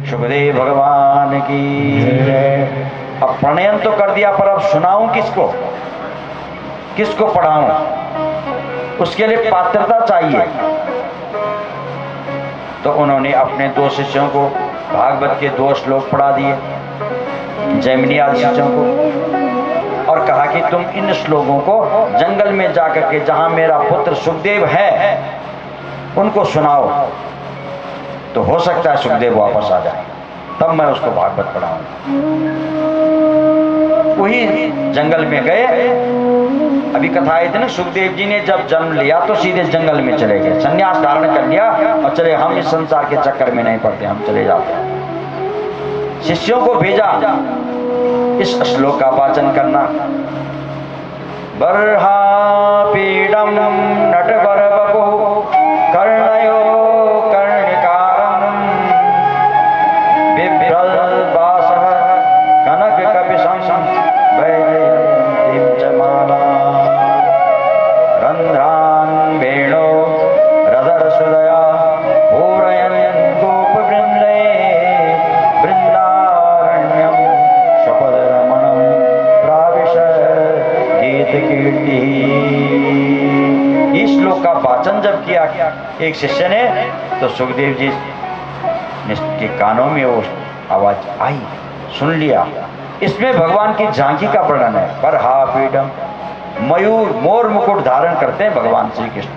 सुखदेव भगवान की जय। अब प्रणयन तो कर दिया, पर अब सुनाऊं किसको, किसको पढ़ाऊं, उसके लिए पात्रता चाहिए। तो उन्होंने अपने 2 शिष्यों को भागवत के 2 श्लोक पढ़ा दिए, जैमिनी आदि शिष्यों को, और कहा कि तुम इन श्लोकों को जंगल में जाकर के जहां मेरा पुत्र सुखदेव है उनको सुनाओ, तो हो सकता है सुखदेव वापस आ जाए, तब मैं उसको भागवत पढ़ाऊंगा। वही जंगल में गए। अभी कथा आई थी ना, सुखदेव जी ने जब जन्म लिया तो सीधे जंगल में चले गए, संन्यास धारण कर लिया और चले, हम इस संसार के चक्कर में नहीं पड़ते, हम चले जाते हैं। शिष्यों को भेजा इस श्लोक का वाचन करना। बर्हा पीडम नटवर बपु कर्णयो कर्णिकारं बिभ्रल बासः कनक कपिशं वैजयन्तीं च माला रन्ध्रान् वेणो रदरसुदया पूरयन् गोपवृन्दे वृन्दारण्यं स्वपदरमणं प्राविशत् गीतकीर्तिः। इस श्लोक का वाचन जब किया एक शिष्य ने, तो सुखदेव जी के कानों में वो आवाज आई, सुन लिया। इसमें भगवान की झांकी का वर्णन है। पर हा पीडम, मयूर मोर मुकुट धारण करते हैं भगवान श्री कृष्ण।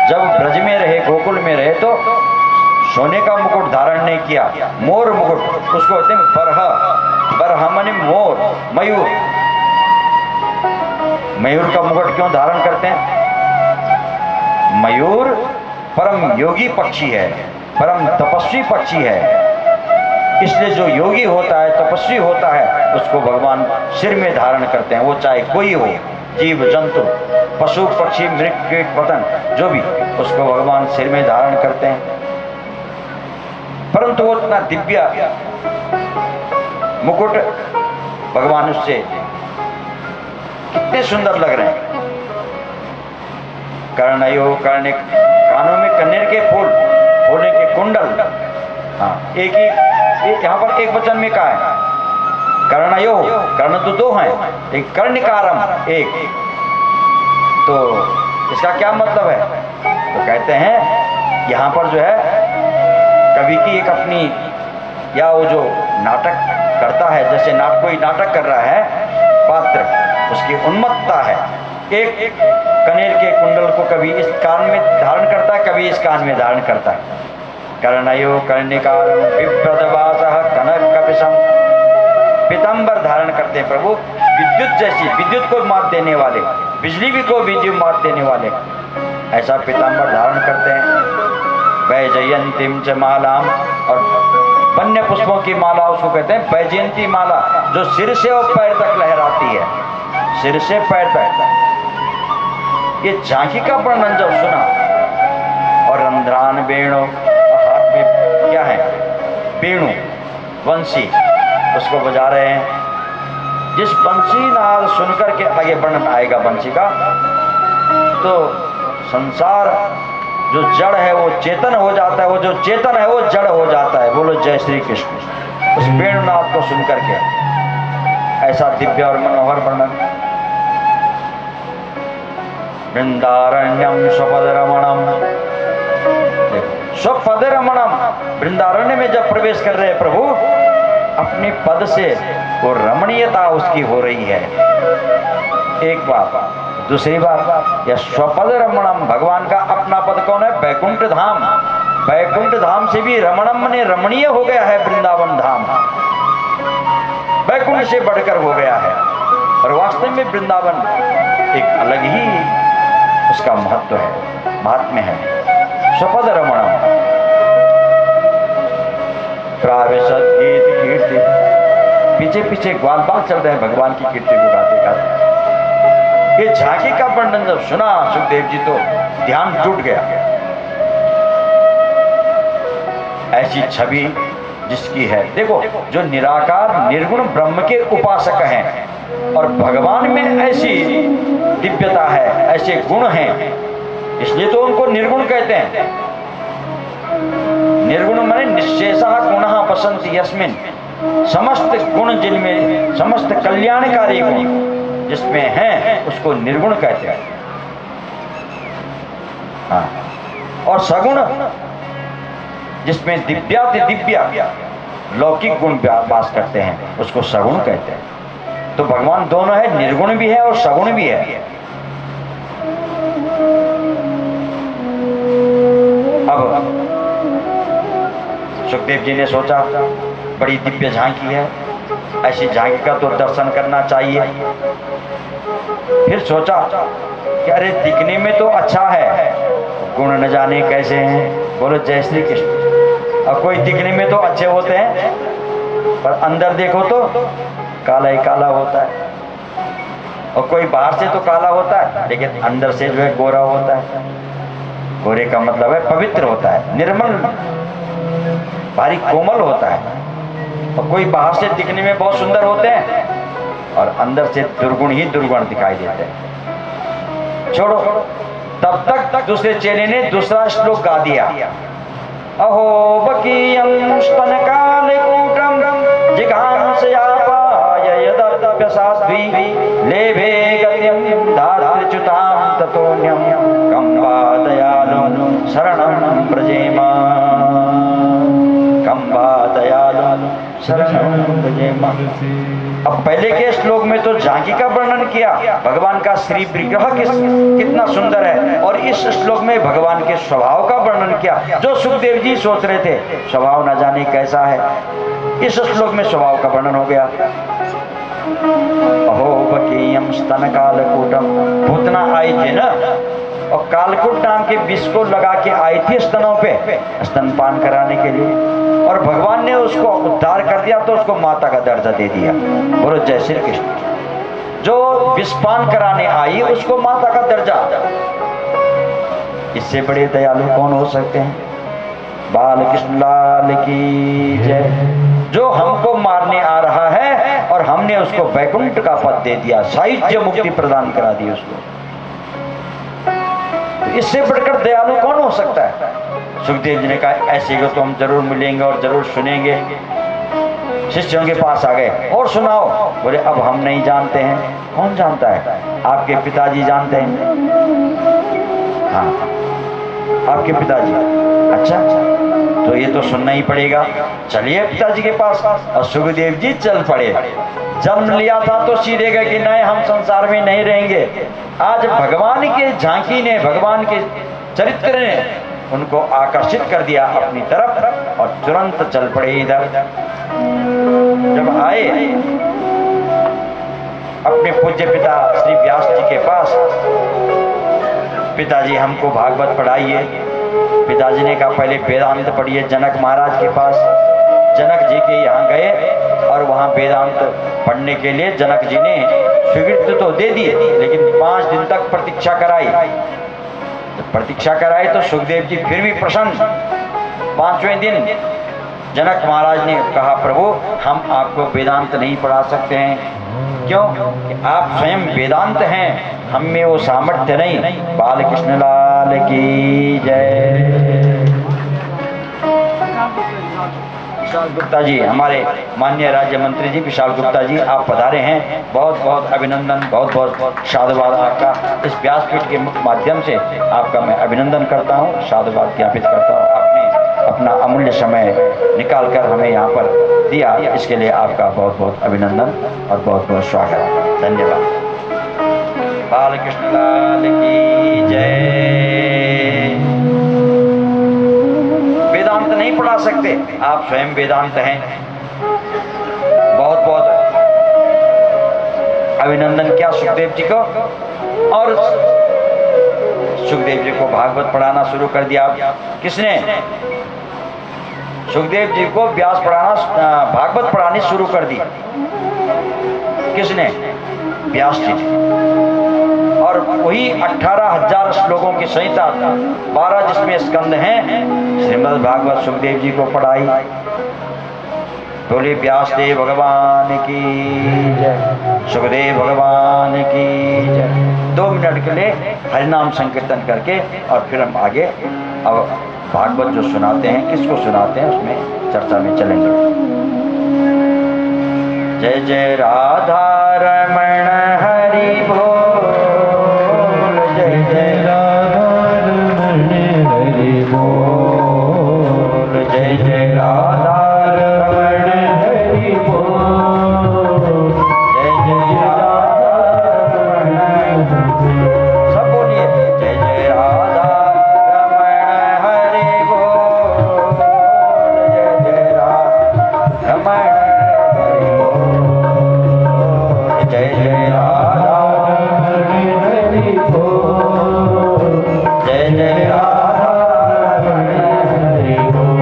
जब ब्रज में रहे, गोकुल में रहे, तो सोने का मुकुट धारण नहीं किया, मोर मुकुट, उसको कहते हैं बरहा। बरहा माने मोर, मयूर। मयूर का मुकुट क्यों धारण करते हैं? मयूर परम योगी पक्षी है, परम तपस्वी पक्षी है, इसलिए जो योगी होता है, तपस्वी होता है, उसको भगवान सिर में धारण करते हैं। वो चाहे कोई हो, जीव जंतु, पशु पक्षी, मृग कीट पतंग, जो भी, उसको भगवान सिर में धारण करते हैं। परंतु वो इतना दिव्य मुकुट, भगवान उससे कितने सुंदर लग रहे हैं। कर्णयो कर्णिक, कानों में कनेर के फूल, फूलों के कुंडल। हाँ, एक ही यहाँ पर एक वचन में कहा है कर्णयो, कर्ण तो 2 हैं, एक कर्णिकारम एक। तो इसका क्या मतलब है? तो कहते हैं यहाँ पर जो है कवि की एक अपनी, या वो जो नाटक करता है, जैसे कोई नाटक कर रहा है, पात्र, उसकी उन्मत्तता है। एक कनेर के कुंडल को कभी इस कान में धारण करता है, कभी इस कान में धारण करता है। कर्णयो कर्णिकारं बिभ्रदवासः कनक कपिशं, पीतांबर धारण करते हैं प्रभु, विद्युत जैसी, विद्युत को मात देने वाले, बिजली भी को विद्युत मात देने वाले, ऐसा पीतांबर धारण करते हैं। वैजयंतीं च मालाम, और वन्य पुष्पों की माला उसको कहते हैं वैजयंती माला, जो सिर से और पैर तक लहराती है, सिर से पैर तक। ये झांकी का वर्णन जब सुना, और रंध्रान वेणु, हाथ में क्या है, वेणु, बंसी, उसको बजा रहे हैं। जिस बंसी नाद सुनकर के आगे वर्णन आएगा बंसी का, तो संसार जो जड़ है वो चेतन हो जाता है, वो जो चेतन है वो जड़ हो जाता है। बोलो जय श्री कृष्ण। उस वेणुनाद को सुनकर के ऐसा दिव्य और मनोहर वर्णन। वृंदारण्यम स्वपदरमणम, स्वपदरमणम, वृंदारण्य में जब प्रवेश कर रहे हैं प्रभु, अपने पद से वो रमणीयता उसकी हो रही है। एक बात, दूसरी बात, यह स्वपद रमणम, भगवान का अपना पद कौन है? बैकुंठ धाम। बैकुंठ धाम से भी रमणम ने रमणीय हो गया है वृंदावन धाम, बैकुंठ से बढ़कर हो गया है। और वास्तव में वृंदावन एक अलग ही उसका महत्व है, महात्म्य है। स्वपद रमणम, प्रावेशत गीत कीर्ति, पीछे पीछे ग्वाल बाल चल रहे हैं भगवान की कीर्ति को गाते गाते। ये झांकी का वर्णन जब सुना सुखदेव जी, तो ध्यान टूट गया। ऐसी छवि जिसकी है, देखो, जो निराकार निर्गुण ब्रह्म के उपासक हैं, और भगवान में ऐसी दिव्यता है, ऐसे गुण हैं, इसलिए तो उनको निर्गुण कहते हैं। निर्गुण माने निश्चेषः गुणः वसन्ति यस्मिन, समस्त गुण जिनमें, समस्त कल्याणकारी गुण जिसमें हैं उसको निर्गुण कहते हैं। हाँ, और सगुण जिसमें दिव्याति दिव्या लौकिक गुण वास करते हैं उसको सगुण कहते हैं। तो भगवान दोनों है, निर्गुण भी है और सगुण भी है। अब सुखदेव जी ने सोचा बड़ी दिव्य झांकी है, ऐसी झांकी का तो दर्शन करना चाहिए। फिर सोचा कि अरे दिखने में तो अच्छा है, गुण न जाने कैसे हैं। बोलो जय श्री कृष्ण। और कोई दिखने में तो अच्छे होते हैं पर अंदर देखो तो काला ही काला होता है, और कोई बाहर से तो काला होता है लेकिन अंदर से जो है गोरा होता है। गोरे का मतलब है पवित्र होता है, निर्मल, भारी कोमल होता है। और कोई बाहर से दिखने में बहुत सुंदर होते हैं और अंदर से दुर्गुण ही दुर्गुण दिखाई देते हैं। छोड़ो, तब तक दूसरे चेले ने दूसरा श्लोक गा दिया। अहो बकीयं स्तनकालकूटं जिघांसयापाय यदप्यसाध्वी लेभे गतिं धातृच्युतां ततोऽन्यं कं वा दयालुं शरणं व्रजेम, कं वा दयालुं शरणं व्रजेम। अब पहले के श्लोक में तो झांकी का वर्णन किया, भगवान का श्री विग्रह कितना सुंदर है, और इस श्लोक में भगवान के स्वभाव का वर्णन किया। जो सुखदेव जी सोच रहे थे स्वभाव न जाने कैसा है, इस श्लोक में स्वभाव का वर्णन हो गया। अहो बकीयम स्तन कालकूटम, पूतना आई थे ना, और कालकूट नाम के विष को लगा के आई थी स्तनों पे स्तनपान कराने के लिए, और भगवान ने उसको उद्धार कर दिया तो उसको माता का दर्जा दे दिया। बोलो जय श्री कृष्ण। जो विषपान कराने आई उसको माता का दर्जा, इससे बड़े दयालु कौन हो सकते हैं। बाल कृष्ण लाल की जय। जो हमको मारने आ रहा है और हमने उसको वैकुंठ का पद दे दिया, साहित्य मुक्ति प्रदान करा दी उसको, तो इससे बढ़कर दयालु कौन हो सकता है। सुखदेव जी ने कहा ऐसे को तो हम जरूर मिलेंगे और जरूर सुनेंगे। शिष्यों के पास आ गए, और सुनाओ। बोले अब हम नहीं जानते हैं। कौन जानता है। आपके पिताजी जानते हैं। हाँ, आपके पिताजी। अच्छा, तो ये तो सुनना ही पड़ेगा। चलिए पिताजी के पास। और सुखदेव जी चल पड़े। जन्म लिया था तो सीधे गए कि नहीं हम संसार में नहीं रहेंगे। आज भगवान के झांकी ने, भगवान के चरित्र ने उनको आकर्षित कर दिया अपनी तरफ, और तुरंत चल पड़े इधर। जब आए अपने पूज्य पिता श्री व्यास जी के पास, पिताजी हमको भागवत पढ़ाइए। पिताजी ने कहा पहले वेदांत पढ़िए जनक महाराज के पास। जनक जी के यहाँ गए और वहाँ वेदांत पढ़ने के लिए जनक जी ने स्वीकृति तो दे दी, लेकिन 5 दिन तक प्रतीक्षा कराई। प्रतीक्षा कराई तो सुखदेव जी फिर भी प्रसन्न। 5वें दिन जनक महाराज ने कहा प्रभु हम आपको वेदांत नहीं पढ़ा सकते हैं। क्यों? आप स्वयं वेदांत हैं, हम में वो सामर्थ्य नहीं। बाल कृष्ण लाल की जय। विशाल गुप्ता जी, हमारे माननीय राज्य मंत्री जी विशाल गुप्ता जी, आप पधारे हैं। बहुत बहुत अभिनंदन, बहुत बहुत साधुवाद आपका। इस व्यासपीठ के माध्यम से आपका मैं अभिनंदन करता हूँ, साधुवाद ज्ञापित करता हूँ। आपने अपना अमूल्य समय निकाल कर हमें यहाँ पर दिया, इसके लिए आपका बहुत बहुत अभिनंदन और बहुत बहुत स्वागत। धन्यवाद। बाल कृष्ण लाल की जय। वेदांत नहीं पढ़ा सकते, आप स्वयं वेदांत हैं। बहुत बहुत अभिनंदन किया सुखदेव जी को, और सुखदेव जी को भागवत पढ़ाना शुरू कर दिया। किसने? सुखदेव जी को व्यास पढ़ाना, भागवत पढ़ानी शुरू कर दी। किसने? व्यास जी। और वही 18,000 श्लोकों की संहिता, 12 जिसमें स्कंद हैं, श्रीमद् भागवत सुखदेव जी को पढ़ाई। बोले व्यास देव भगवान की जय, सुखदेव भगवान की जय। 2 मिनट के लिए हरिनाम संकीर्तन करके और फिर हम आगे अब भागवत जो सुनाते हैं, किसको सुनाते हैं, उसमें चर्चा में चलेंगे। जय जय राधा रमण हरि बोल, जय जय राधा रमण हरि बोल, जय जय राधा रमण हरि बोल, जय जय राधा रमण हरि बोल। सब बोलिए, जय जय राधा रमण हरि बोल, जय जय राधा रमण हरि बोल, जय जय राधा रमण हरि बोल, जय जय राधा रमण हरि बोल।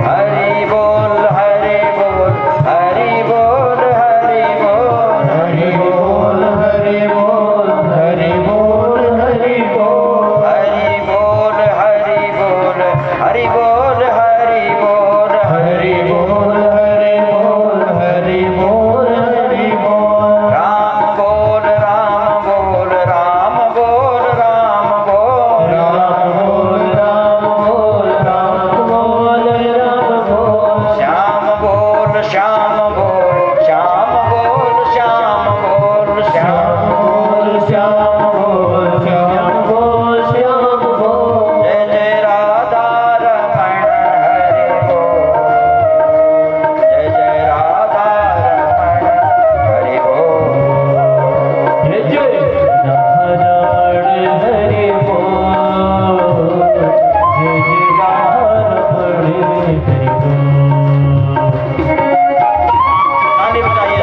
हरि बोल हरि बोल हरि बोल हरि बोल हरि बोल हरि बोल हरि बोल हरि बोल हरि बोल हरि बोल हरि बोल हरि बोल हरि बोल हरि बोल हरि बोल हरि बोल। राम बोल राम बोल राम बोल राम बोल राम बोल राम बोल राम बोल राम बोल। श्याम बोल श्याम बोल श्याम बोल श्याम बोल श्याम बोल श्याम बोल श्याम बोल श्याम बोल। जय जय राधा रमण हरि बोल, जय जय राधा रमण हरि बोल, जय जय राधा रमण हरि बोल, जय जय राधा रमण हरि बोल। ताली बजाइए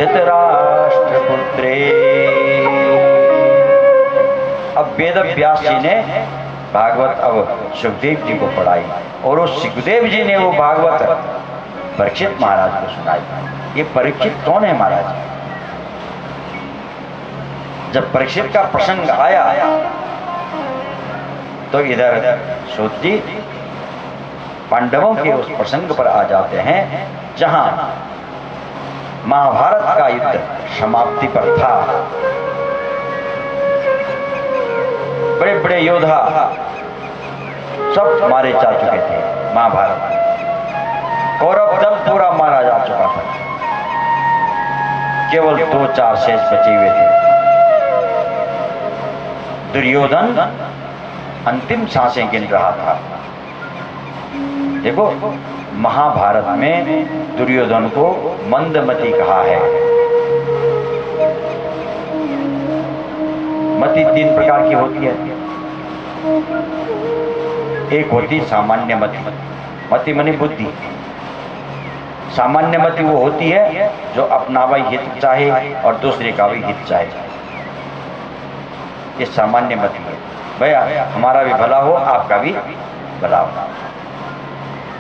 धृतराष्ट्रपुत्रे। अब वेद व्यास जी ने भागवत अब सुखदेव जी को पढ़ाई और उस सुखदेव जी ने वो भागवत परीक्षित महाराज को सुनाई। ये परीक्षित कौन है महाराज? जब परीक्षित का प्रसंग आया तो इधर सूत जी पांडवों के उस प्रसंग पर आ जाते हैं जहां महाभारत का युद्ध समाप्ति पर था। बड़े बड़े योद्धा सब मारे जा चुके थे। महाभारत कौरव दल पूरा मारा जा चुका था, केवल 2-4 शेष बचे हुए थे। दुर्योधन अंतिम सांसें गिन रहा था। देखो महाभारत में दुर्योधन को मंदमति कहा है। मति 3 प्रकार की होती है। एक होती सामान्य मति, मति माने बुद्धि। सामान्य मति वो होती है जो अपना भी हित चाहे और दूसरे का भी हित चाहे। ये सामान्य मति है, भैया हमारा भी भला हो आपका भी भला हो,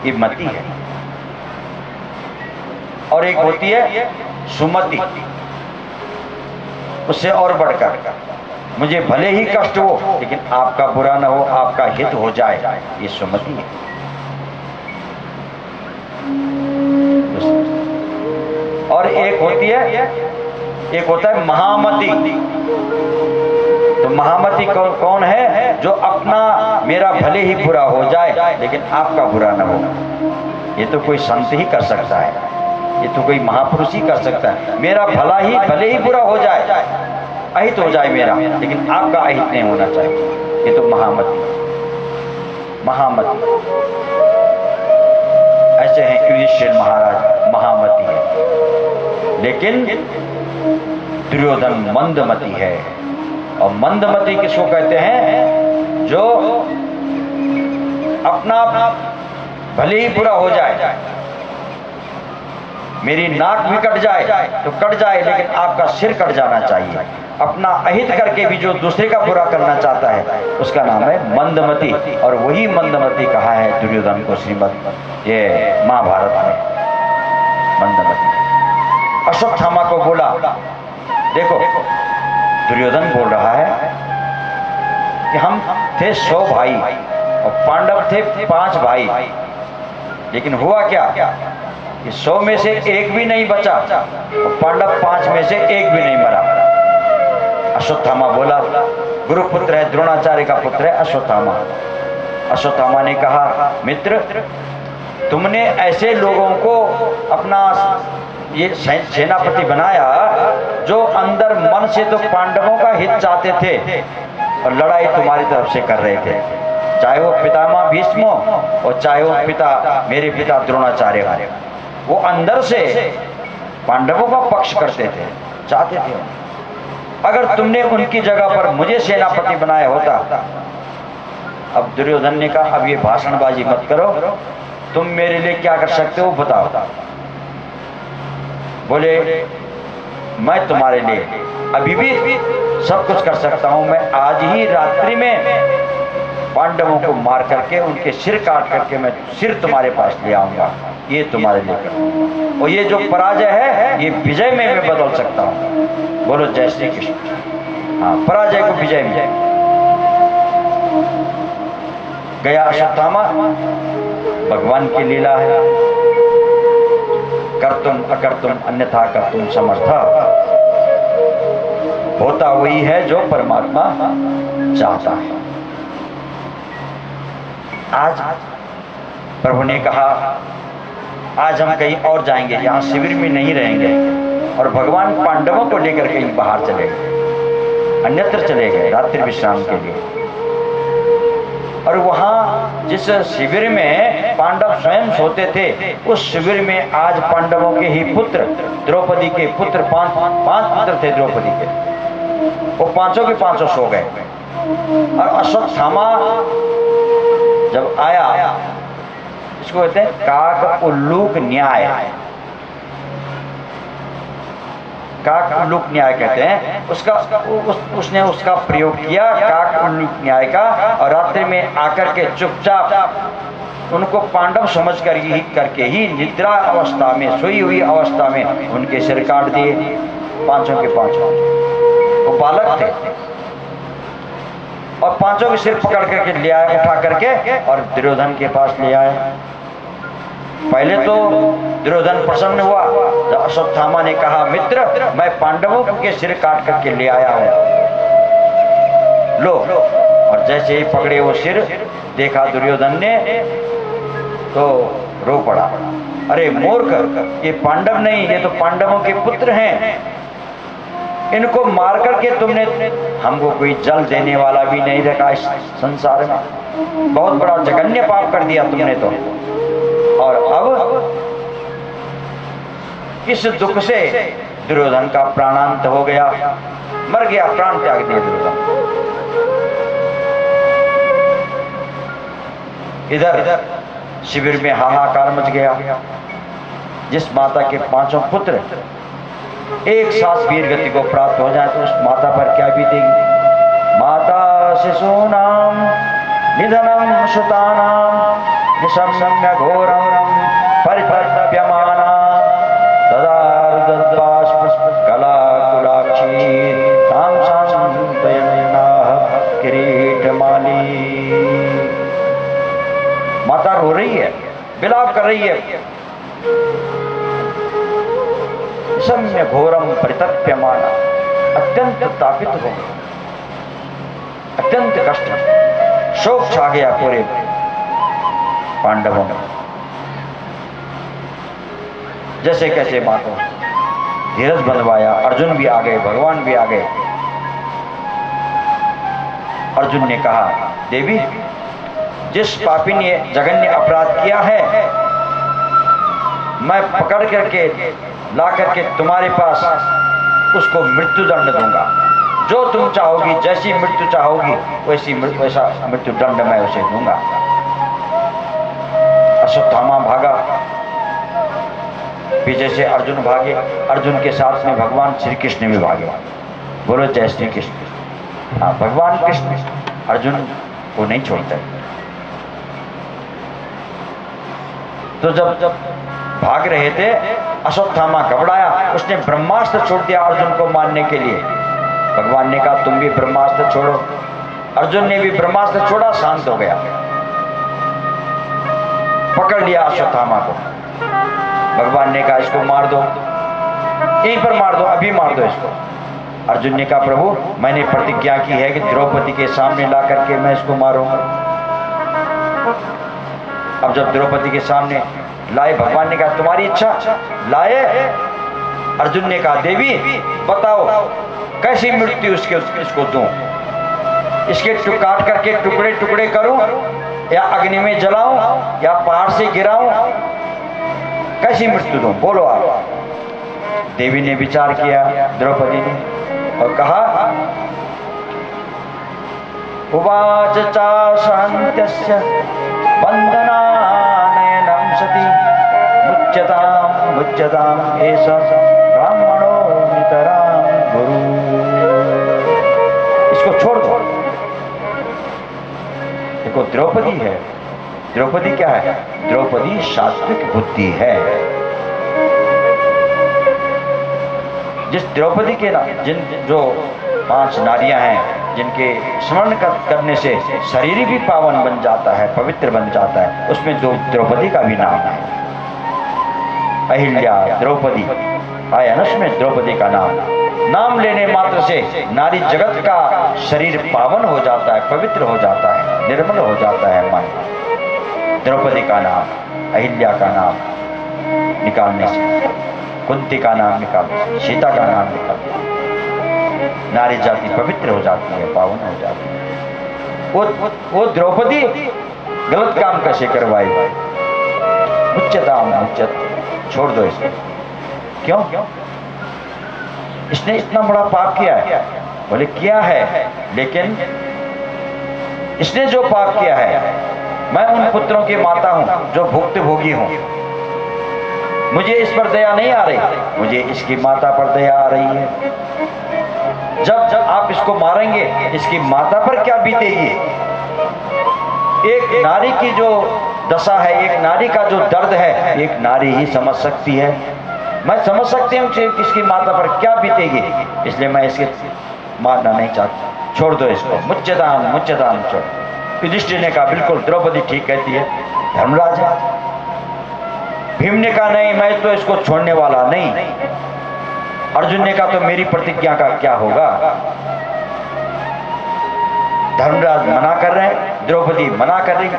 ये मति है। और एक होती है सुमति, उससे और बढ़कर मुझे भले ही कष्ट हो लेकिन आपका बुरा ना हो, आपका हित हो जाए, ये सुमति है। और एक होती है, एक होता है महामति। तो महामति कौन है? जो अपना मेरा भले ही बुरा हो जाए लेकिन आपका बुरा ना हो। ये तो कोई संत ही कर सकता है, ये तो कोई महापुरुष ही कर सकता है। मेरा भले ही बुरा हो जाए, अहित हो जाए मेरा, लेकिन आपका अहित नहीं होना चाहिए। ये तो महामति, महामति ऐसे हैं। युधिष्ठिर महाराज महामति है, लेकिन दुर्योधन मंदमति है। और मंदमति किसको कहते हैं? जो अपना भले ही बुरा हो जाए, मेरी नाक भी कट जाए तो कट जाए लेकिन आपका सिर कट जाना चाहिए। अपना अहित करके भी जो दूसरे का बुरा करना चाहता है उसका नाम है मंदमति। और वही मंदमति कहा है दुर्योधन को श्रीमद् ये महाभारत में, मंदमति। अश्वत्थामा को बोला, देखो दुर्योधन बोल रहा है कि हम थे 100 भाई और पांडव थे 5 भाई, लेकिन हुआ क्या कि 100 में से एक भी नहीं बचा और पांडव 5 में से एक भी नहीं मरा। अश्वत्थामा बोला, गुरुपुत्र है, द्रोणाचार्य का पुत्र है अश्वत्थामा। अश्वत्थामा ने कहा, मित्र तुमने ऐसे लोगों को अपना ये सेनापति बनाया जो अंदर मन से तो पांडवों का हित चाहते थे और लड़ाई तुम्हारी तरफ से कर रहे थे, चाहे वो पितामह भीष्म और चाहे वो मेरे पिता द्रोणाचार्य, वो अंदर से पांडवों का पक्ष करते थे, चाहते थे। अगर तुमने उनकी जगह पर मुझे सेनापति बनाया होता। अब दुर्योधन ने कहा, अब ये भाषणबाजी मत करो, तुम मेरे लिए क्या कर सकते हो बताओ। बोले, मैं तुम्हारे लिए अभी भी सब कुछ कर सकता हूं। मैं आज ही रात्रि में पांडवों को मार करके उनके सिर काट करके मैं सिर तुम्हारे पास ले आऊंगा, ये तुम्हारे लिए कर। और ये जो पराजय है ये विजय में मैं बदल सकता हूं। बोलो जय श्री कृष्ण। हाँ, पराजय को विजय में। गया अश्वत्थामा, भगवान की लीला है, कर्तुम अकर्तुम अन्यथा कर्तुम समर्था। होता वही है जो परमात्मा चाहता है। आज प्रभु ने कहा, आज हम कहीं और जाएंगे, यहाँ शिविर में नहीं रहेंगे। और भगवान पांडवों को लेकर कहीं बाहर चले गए, अन्यत्र चले गए रात्रि विश्राम के लिए। और वहां जिस शिविर में पांडव स्वयं सोते थे, उस शिविर में आज पांडवों के ही पुत्र, द्रौपदी के पुत्र, पांच पुत्र थे द्रौपदी के, वो पांचों के पांचों सो गए। और अश्वत्थामा जब आया, इसको कहते हैं काक उल्लूक न्याय। काक उल्लूक न्याय कहते हैं, उसने उसका प्रयोग किया काक उल्लूक न्याय का, और रात्रि में आकर के चुपचाप उनको पांडव समझ कर ही करके ही निद्रा अवस्था में, सोई हुई अवस्था में उनके सिर काट दिए, पांचों के पांचों। वो बालक थे और पांचों के सिर पकड़ करके ले आए, उठा करके और दुर्योधन के पास ले आए। पहले तो दुर्योधन प्रसन्न हुआ जब अश्वत्थामा ने कहा, मित्र मैं पांडवों के सिर काट करके ले आया हूं, लो। और जैसे ही पकड़े वो सिर, देखा दुर्योधन ने तो रो पड़ा, अरे मूर्ख, ये पांडव नहीं, ये तो पांडवों के पुत्र हैं, इनको मार करके तुमने हमको कोई जल देने वाला भी नहीं रखा इस संसार में, बहुत बड़ा जघन्य पाप कर दिया तुमने तो। और अब इस दुख से दुर्योधन का प्राणांत हो गया, मर गया, प्राण त्याग दिया दुर्योधन। इधर शिविर में हाहाकार मच गया। जिस माता के पांचों पुत्र एक साथ वीर गति को प्राप्त हो जाए तो उस माता पर क्या बीतेगी। माता शिशूनाम निधनम सुतानाम निशम्य घोरम परितप्यमाना तदा कलाकुलाक्षी ताम सांतयन्ना किरीटमाली। माता रो रही है, विलाप कर रही है। निशम्य घोरम परितप्यमाना, अत्यंत तापित हो गई, अत्यंत कष्ट, शोक छा गया पूरे पांडवों में। जैसे कैसे माता धीरज बंधवाया, अर्जुन भी आ गए, भगवान भी आ गए। अर्जुन ने कहा, देवी जिस पापी ने जघन्य अपराध किया है, मैं पकड़ करके ला करके तुम्हारे पास उसको मृत्यु दंड दूंगा। जो तुम चाहोगी, जैसी मृत्यु चाहोगी वैसा मृत्यु दंड मैं उसे दूंगा। अश्वत्थामा भागा, पीछे से अर्जुन भागे, अर्जुन के साथ में भगवान श्री कृष्ण भी भागे। बोलो जय श्री कृष्ण। हाँ, भगवान कृष्ण अर्जुन को नहीं छोड़ते। तो जब भाग रहे थे, अश्वत्थामा घबराया, उसने ब्रह्मास्त्र छोड़ दिया अर्जुन को मारने के लिए। भगवान ने कहा तुम भी ब्रह्मास्त्र छोड़ो। अर्जुन ने भी ब्रह्मास्त्र छोड़ा, शांत हो गया। पकड़ लिया अश्वत्थामा को। भगवान ने कहा इसको मार दो, यहीं पर मार दो, अभी मार दो इसको। अर्जुन ने कहा प्रभु मैंने प्रतिज्ञा की है कि द्रौपदी के सामने ला करके मैं इसको मारूंगा। अब जब द्रौपदी के सामने लाए, भगवान ने कहा तुम्हारी इच्छा, लाए। अर्जुन ने कहा देवी बताओ कैसी मृत्यु इसको दूं, इसके काट करके टुकड़े टुकड़े करूं, या अग्नि में जलाऊं, या पहाड़ से गिराऊं, कैसी मृत्यु दूं, बोलो आप। देवी ने विचार किया, द्रौपदी ने, और कहा उवाच चा सहन्त्यस्य वन्दनानयनं सति मुच्यताम् एष ब्राह्मणो नितरां गुरु। इसको छोड़ दो। देखो द्रौपदी है, द्रौपदी क्या है, द्रौपदी सात्विक बुद्धि है। जिस द्रौपदी के जिन जो 5 नारियां हैं जिनके स्मरण करने से शरीर भी पावन बन जाता है, पवित्र बन जाता है, उसमें द्रौपदी का भी नाम है। अहिल्या, द्रौपदी आया ना उसमें द्रौपदी का नाम लेने मात्र से नारी जगत का शरीर पावन हो जाता है, पवित्र हो जाता है, निर्मल हो जाता है मन। द्रौपदी का नाम, अहिल्या का नाम निकालने से, कुंती का नाम निकालने से, सीता का नाम निकालने से नारी जाति पवित्र हो जाती है, पावन हो जाती है। वो द्रौपदी गलत काम कैसे करवाई? मुच्यताम मुच्यत, छोड़ दो इसको। क्यों? इसने इतना बड़ा पाप किया है। बोले किया है, लेकिन इसने जो पाप किया है, मैं उन पुत्रों की माता हूं जो भुक्त भोगी हूं, मुझे इस पर दया नहीं आ रही, मुझे इसकी माता पर दया आ रही है। जब जब आप इसको मारेंगे, इसकी माता पर क्या बीतेगी? एक नारी की जो दशा है, एक नारी का जो दर्द है, एक नारी ही समझ सकती है। मैं समझ सकती हूँ कि इसकी माता पर क्या बीतेगी, इसलिए मैं इसके मारना नहीं चाहता। छोड़ दो इसको, मुच्यताम छोड़। युधिष्ठिर ने कहा बिल्कुल, द्रौपदी ठीक कहती है, धर्मराज है। भीम ने कहा नहीं, मैं तो इसको छोड़ने वाला नहीं। अर्जुन ने कहा तो मेरी प्रतिज्ञा का क्या होगा? धर्मराज मना कर रहे हैं, द्रौपदी मना कर रही,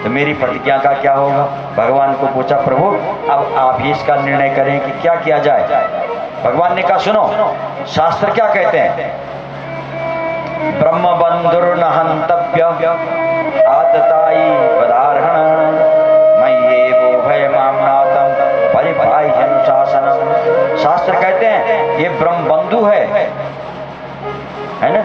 तो मेरी प्रतिज्ञा का क्या होगा? भगवान को पूछा, प्रभु अब आप ही इसका निर्णय करें कि क्या किया जाए। भगवान ने कहा सुनो, शास्त्र क्या कहते हैं? ब्रह्म बंधुर्न हंतव्य आतताई वदार्हण मय्येवो भयमाम्नातम परिपाह्यनुशासनम। शास्त्र कहते हैं ये ब्रह्म बंधु है ना,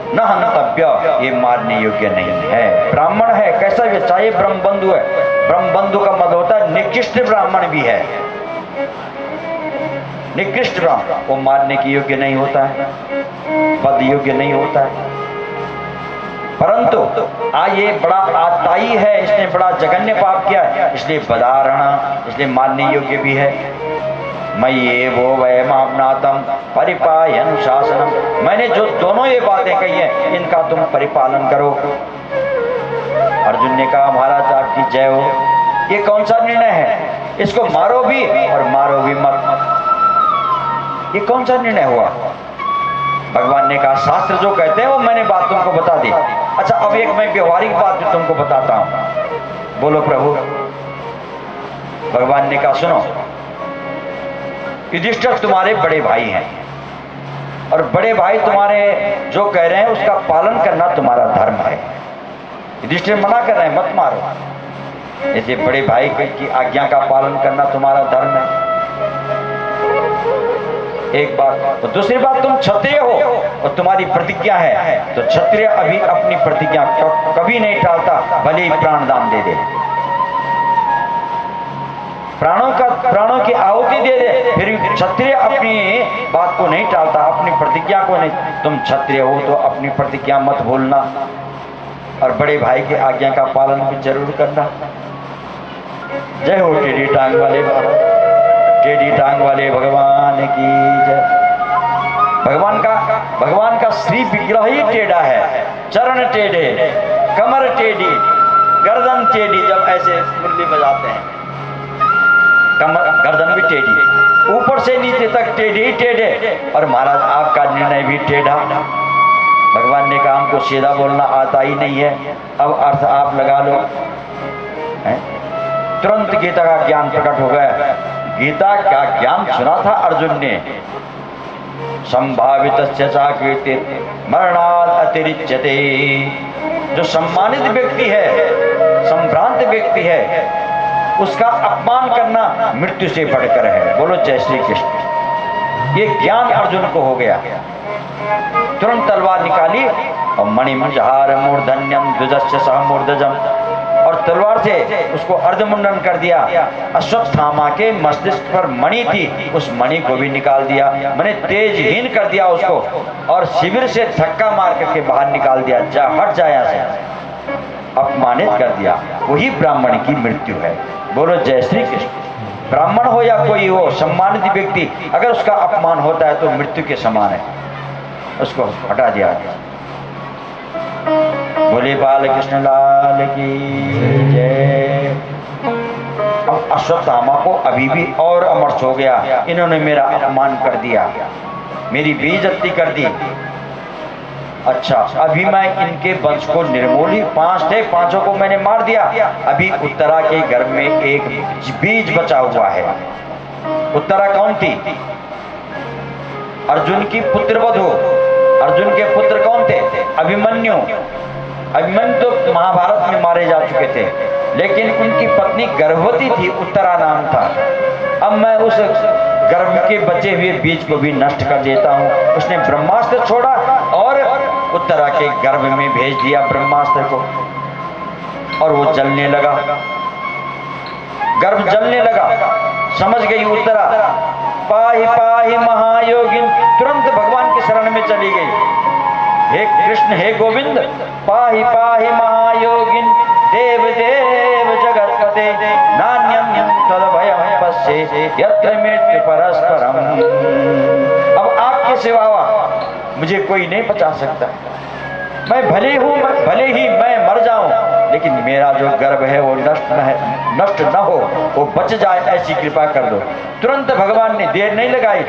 न हंतव्य, ये मारने योग्य नहीं है। ब्राह्मण है, कैसा भी, चाहे ब्रह्म बंधु है। ब्रह्म बंधु का मतलब होता है निकृष्ट ब्राह्मण भी है। निकृष्ट ब्राह्मण वो मारने की योग्य नहीं होता है, पद योग्य नहीं होता है। परंतु ये बड़ा आताई है, इसने बड़ा जघन्य पाप किया है, इसलिए बदारणा, इसलिए मारने योग्य भी है। मय्येवो वयमाम्नातम परिपाह्यनुशासनम। मैंने जो दोनों ये बातें कही हैं, इनका तुम परिपालन करो। अर्जुन ने कहा महाराज आपकी जय हो। ये कौन सा निर्णय है? इसको मारो भी और मारो भी मत। ये कौन सा निर्णय हुआ? भगवान ने कहा शास्त्र जो कहते हैं वो मैंने बात तुमको बता दी। अच्छा अब एक मैं व्यवहारिक बात भी तुमको बताता हूं। बोलो प्रभु। भगवान ने कहा सुनो, युधिष्ठिर तुम्हारे बड़े भाई हैं और बड़े भाई तुम्हारे जो कह रहे हैं उसका पालन करना तुम्हारा धर्म है। युधिष्ठिर मना कर रहे हैं मत मारो, ऐसे बड़े भाई की आज्ञा का पालन करना तुम्हारा धर्म है। एक बात। तो दूसरी बात, तुम क्षत्रिय हो और तुम्हारी प्रतिज्ञा है, तो क्षत्रिय अभी अपनी प्रतिज्ञा कभी नहीं टालता, भले ही प्राण दान दे दे, प्राणों की आहुति दे दे, फिर क्षत्रिय अपनी बात को नहीं टालता, अपनी प्रतिज्ञा को नहीं। तुम क्षत्रिय हो तो अपनी प्रतिज्ञा मत भूलना और बड़े भाई की आज्ञा का पालन भी जरूर करना। जय हो टेढ़ी टांग वाले बाबा, टेढ़ी टांग वाले भगवान की जय। भगवान का श्री विग्रह ही टेढ़ा है। चरण टेढ़े, कमर टेढ़ी, गर्दन टेढ़ी। जब ऐसे मुरली बजाते हैं कमर गर्दन भी टेढ़ी, ऊपर से नीचे तक टेढ़े टेढ़े। और महाराज आपका निर्णय भी टेढ़ा। भगवान ने कहा हमको सीधा बोलना आता ही नहीं है, अब अर्थ आप लगा लो। तुरंत गीता का ज्ञान प्रकट हो गया। गीता का ज्ञान सुना था अर्जुन ने। संभावित कीर्ति मरणाद अतिरिच्यते। जो सम्मानित व्यक्ति है, संभ्रांत व्यक्ति है, उसका अपमान करना मृत्यु से बढ़कर है। बोलो जय श्री कृष्ण। ये ज्ञान अर्जुन को हो गया। तुरंत तलवार निकाली और मणिमंजहार मूर्धन्यम द्विजस्य सह मूर्धजम, और तलवार से उसको अर्धमुंडन कर दिया। अश्वत्थामा के मस्तिष्क पर मणि थी, उस मणि को भी निकाल दिया, मैंने तेजहीन कर दिया उसको, और शिविर से धक्का मार करके बाहर निकाल दिया। जा हट जा यहाँ से, अपमानित कर दिया। वही ब्राह्मण की मृत्यु है। बोलो जय श्री कृष्ण। ब्राह्मण हो या कोई हो, सम्मानित व्यक्ति अगर उसका अपमान होता है तो मृत्यु के समान है, उसको हटा दिया। बोले बाल कृष्ण लाल की जय। अब अश्वत्थामा को अभी भी और अमर्ष हो गया, इन्होंने मेरा अपमान कर दिया, मेरी बेइज्जती कर दी। अच्छा अभी मैं इनके वंश को निर्मूल ही, 5 थे, 5 को मैंने मार दिया। अभी उत्तरा के गर्भ में एक बीज बचा हुआ है। उत्तरा कौन थी? अर्जुन की पुत्रवधू। अर्जुन के पुत्र कौन थे? अभिमन्यु। अभिमन्यु तो महाभारत में मारे जा चुके थे, लेकिन उनकी पत्नी गर्भवती थी, उत्तरा नाम था। अब मैं उस गर्भ के बचे हुए बीज को भी नष्ट कर देता हूँ। उसने ब्रह्मास्त्र छोड़ा और उत्तरा के गर्भ में भेज दिया ब्रह्मास्त्र को, और वो जलने लगा, गर्भ जलने लगा। समझ गई उत्तरा, पाहि पाहि महायोगिन, तुरंत भगवान की शरण में चली गई। हे कृष्ण हे गोविंद, पाहि पाहि महायोगिन, देव देव जगत्पते, नान्यं तदभयं पश्ये यत्र मृत्यु परस्परम। अब आपके सिवा मुझे कोई नहीं बचा सकता। मैं भले ही मैं मर जाऊं, लेकिन मेरा जो गर्भ है वो नष्ट न हो, वो बच जाए, ऐसी कृपा कर दो। तुरंत भगवान ने देर नहीं लगाई,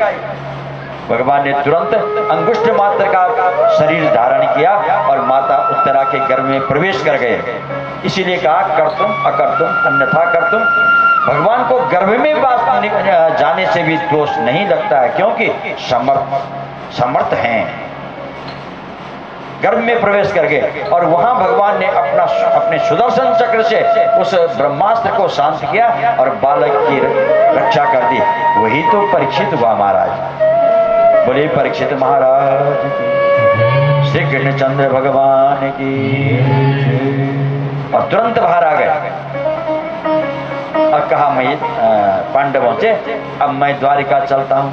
भगवान ने तुरंत अंगुष्ठ मात्र का शरीर धारण किया और माता उत्तरा के गर्भ में प्रवेश कर गए। इसीलिए कहा कर्तुम अकर्तुम अन्यथा कर्तुम। भगवान को गर्भ में जाने से भी दोष नहीं लगता है, क्योंकि समर्थ हैं। गर्भ में प्रवेश कर गए और वहां भगवान ने अपने सुदर्शन चक्र से उस ब्रह्मास्त्र को शांत किया और बालक की रक्षा कर दी। वही तो परीक्षित हुआ महाराज। बोले परीक्षित महाराज की, श्री कृष्णचंद्र भगवान की। और तुरंत बाहर आ गए और कहा मैं पांडवों से, अब मैं द्वारिका चलता हूँ,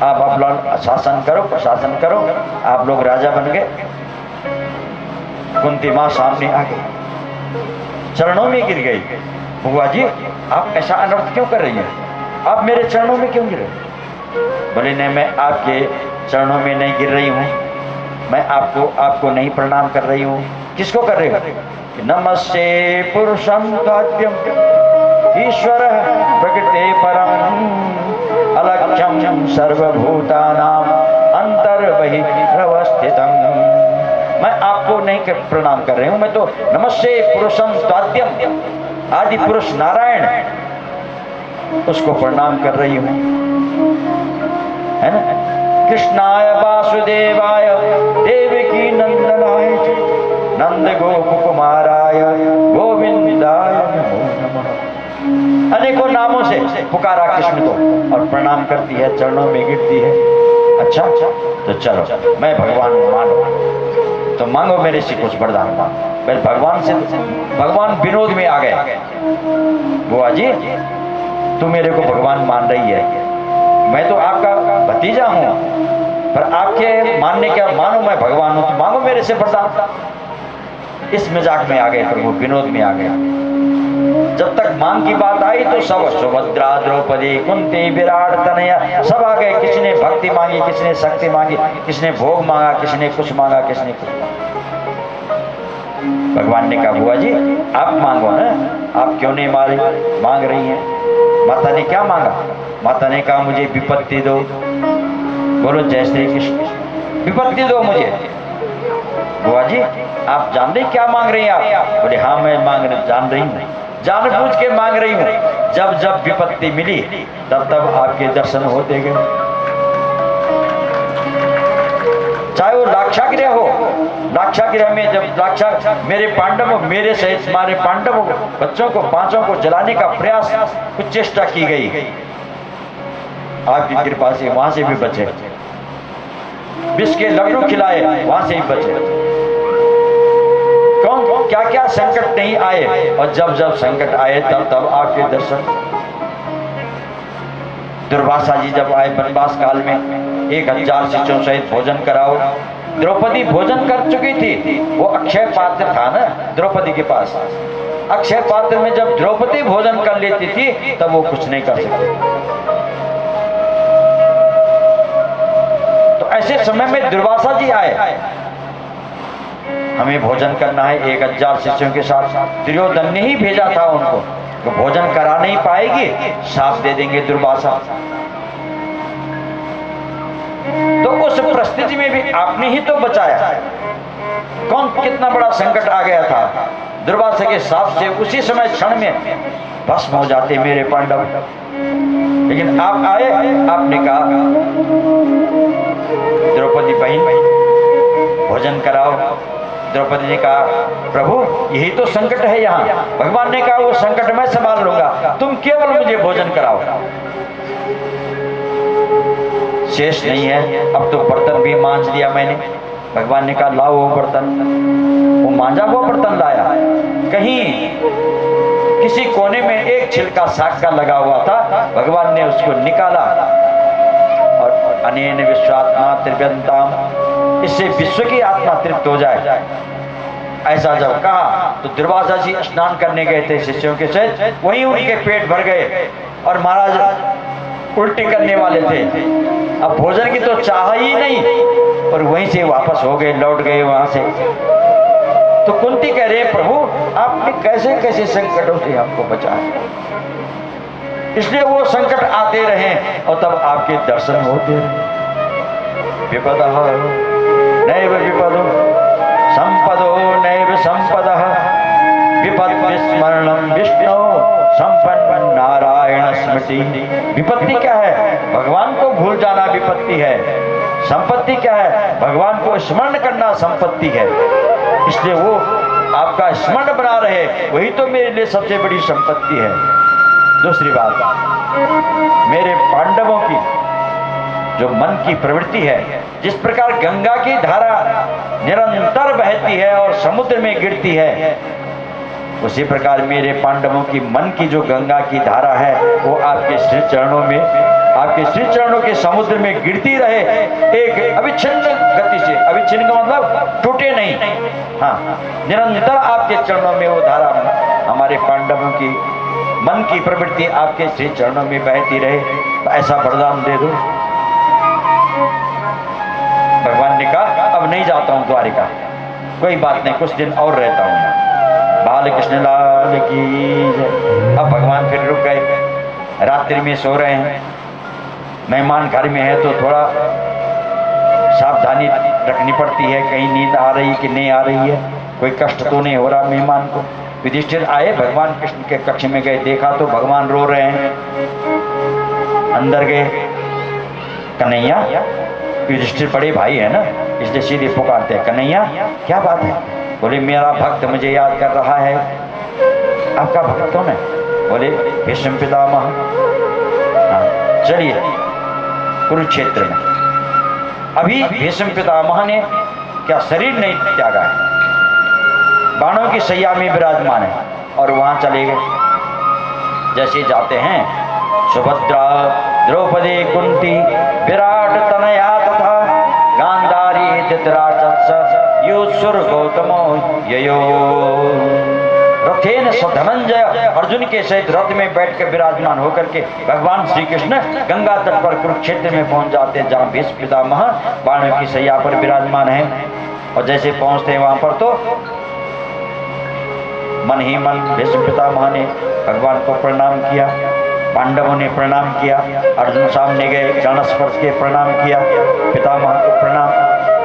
आप लोग शासन करो, प्रशासन करो, आप लोग राजा बन गए। कुंती मां सामने आ गई, चरणों में गिर गई। बुआ जी आप ऐसा अनर्थ क्यों कर रही हैं, आप मेरे चरणों में क्यों गिरे? बोले नहीं, मैं आपके चरणों में नहीं गिर रही हूँ, मैं आपको नहीं प्रणाम कर रही हूँ। किसको कर रही हूँ? नमस्ते पुरुषं ताद्यम ईश्वर प्रकृते परम अलक्ष्यम सर्वभूतानां अंतर्बहिरवस्थितम्। मैं आपको नहीं प्रणाम कर रही हूं, मैं तो नमस्ते पुरुषम ताद्यम आदि पुरुष नारायण उसको प्रणाम कर रही हूं, है ना। कृष्णाय वासुदेवाय देवकी नंदनाय नंद गोप कुमाराय गोविंदाय नमो नमः। अनेकों नामों से पुकारा कृष्ण को और प्रणाम करती है, चरणों में गिरती है। अच्छा तो चलो मैं भगवान मानो, तो मांगो मेरे से कुछ वरदान मांगो। पहले भगवान विनोद में आ गए। बुआ जी तू मेरे को भगवान मान रही है, मैं तो आपका भतीजा हूं, पर आपके मानने क्या, मानो मैं भगवान हूं तो मांगो मेरे से वरदान। इस मजाक में आ गए प्रभु, विनोद में आ गया। जब तक मांग की बात आई तो सब सुभद्रा द्रौपदी कुंती विराट तनया सब आ गए। किसी ने भक्ति मांगी, किसी ने शक्ति मांगी, किसी ने भोग मांगा, किसी ने कुछ मांगा, किसी ने कुछ मांगा। भगवान ने कहा बुआ जी आप मांगो ना, आप क्यों नहीं मांग रही हैं? माता ने क्या मांगा? माता ने कहा मुझे विपत्ति दो। बोलो जय श्री कृष्ण। विपत्ति दो मुझे। बुआ जी आप जान रही क्या मांग रही हैं आप? बोले हाँ मैं जान रही हूँ, जानबूझ के मांग रही हूँ। जब जब विपत्ति मिली तब तब आपके दर्शन होते गए, चाहे वो लाक्षागृह हो। लाक्षागृह में जब मेरे पांडवों, मेरे सहित हमारे पांडवों बच्चों को पांचों को जलाने का प्रयास, कुछ चेष्टा की गई, आपकी कृपा से वहां से भी बचे। विष के लड्डू खिलाए, वहां से भी बचे। कौन क्या क्या संकट नहीं आए, और जब जब संकट आए तब तब आपके दर्शन। दुर्वासा जी जब आए वनवास काल में 1000 शिष्यों सहित भोजन कराओ। द्रौपदी भोजन कर चुकी थी, वो अक्षय पात्र था ना द्रौपदी के पास। अक्षय पात्र में जब द्रौपदी भोजन कर लेती थी तब वो कुछ नहीं कर सकती। तो ऐसे समय में दुर्वासा जी आए, हमें भोजन करना है 1000 शिष्यों के साथ। दुर्योधन ने ही भेजा था उनको, तो भोजन करा नहीं पाएगी, शाप दे देंगे दुर्वासा। तो उस परिस्थिति में भी आपने ही तो बचाया। कौन कितना बड़ा संकट आ गया था, दुर्वासा के शाप से उसी समय क्षण में भस्म हो जाते मेरे पांडव। लेकिन आप आए, आपने कहा द्रौपदी बहन भोजन कराओ। द्रौपदी ने कहा प्रभु यही तो संकट है यहाँ। भगवान ने कहा वो संकट मैं संभाल लूंगा, तुम केवल मुझे भोजन कराओ। शेष नहीं है, अब तो बर्तन भी मांझ दिया मैंने। भगवान ने कहा लाओ वो बर्तन। वो मांझा वो बर्तन लाया। कहीं किसी कोने में एक छिलका साग का लगा हुआ था, भगवान ने उसको निकाला और अनेन विश्वात्मा त्रिव्यंताम, इससे विश्व की आत्मा तृप्त हो जाए। ऐसा जब कहा तो दुर्वासा जी स्नान करने गए थे शिष्यों के साथ, वहीं उनके पेट भर गए और महाराज उल्टी करने वाले थे। अब भोजन की तो चाह ही नहीं और वहीं से वापस हो गए, लौट गए वहां से। तो कुंती कह रहे प्रभु आपने कैसे कैसे संकटों से हमको बचाया, इसलिए वो संकट आते रहे और तब आपके दर्शन होते रहे। विपदः नैव विपदो संपदो नैव संपदः, विपद विस्मरणं विष्णु संपन्न नारायण स्मृति। विपत्ति क्या है? भगवान को भूल जाना विपत्ति है। संपत्ति क्या है? भगवान को स्मरण करना संपत्ति है। इसलिए वो आपका स्मरण बना रहे, वही तो मेरे लिए सबसे बड़ी संपत्ति है। दूसरी बात, मेरे पांडवों की जो मन की प्रवृत्ति है, जिस प्रकार गंगा की धारा निरंतर बहती है और समुद्र में गिरती है, उसी प्रकार मेरे पांडवों की मन की जो गंगा की धारा है वो आपके श्री चरणों में, आपके श्री चरणों के समुद्र में गिरती रहे एक अविच्छिन्न गति से। अविच्छिन्न का मतलब टूटे नहीं, हाँ, निरंतर आपके चरणों में वो धारा, हमारे पांडवों की मन की प्रवृत्ति आपके श्री चरणों में बहती रहे। तो ऐसा वरदान दे दो। भगवान ने कहा अब नहीं जाता हूं द्वारिका, कोई बात नहीं, कुछ दिन और रहता हूं। बाल कृष्ण लाल की जय। अब भगवान फिर रुक गए, रात्रि में सो रहे हैं, मेहमान घर में है तो थोड़ा सावधानी रखनी पड़ती है, कहीं नींद आ रही कि नहीं आ रही है, कोई कष्ट तो नहीं हो रहा मेहमान को। युधिष्ठिर आए, भगवान कृष्ण के कक्ष में गए, देखा तो भगवान रो रहे हैं। अंदर गए, कन्हैया, युधिष्ठिर बड़े भाई है ना, इसलिए सीधे पुकारते हैं, कन्हैया क्या बात है? बोले मेरा भक्त मुझे याद कर रहा है। आपका भक्त कौन है? बोले भीष्म पितामह। हाँ, चलिए कुरुक्षेत्र में। अभी भीष्म पितामह ने क्या शरीर नहीं त्यागा है, बाणों की सैया में विराजमान है और वहां चले गए। जैसे जाते हैं, सुभद्रा, द्रौपदी, कुंती, विराट तनया तथा गांधारी, धृतराष्ट्र, युत्सुर, गौतमो ययो रथेन धनंजय। अर्जुन के सहित रथ में बैठकर विराजमान होकर के भगवान श्री कृष्ण गंगा तट पर कुरुक्षेत्र में पहुंच जाते हैं, जहाँ भीष्म पितामह बाणों की सैया पर विराजमान है। और जैसे पहुंचते हैं वहां पर तो मन ही मन भीष्म पितामह ने भगवान को प्रणाम किया, पांडवों ने प्रणाम किया, अर्जुन सामने गए, चरण स्पर्श के प्रणाम किया, पितामह को प्रणाम।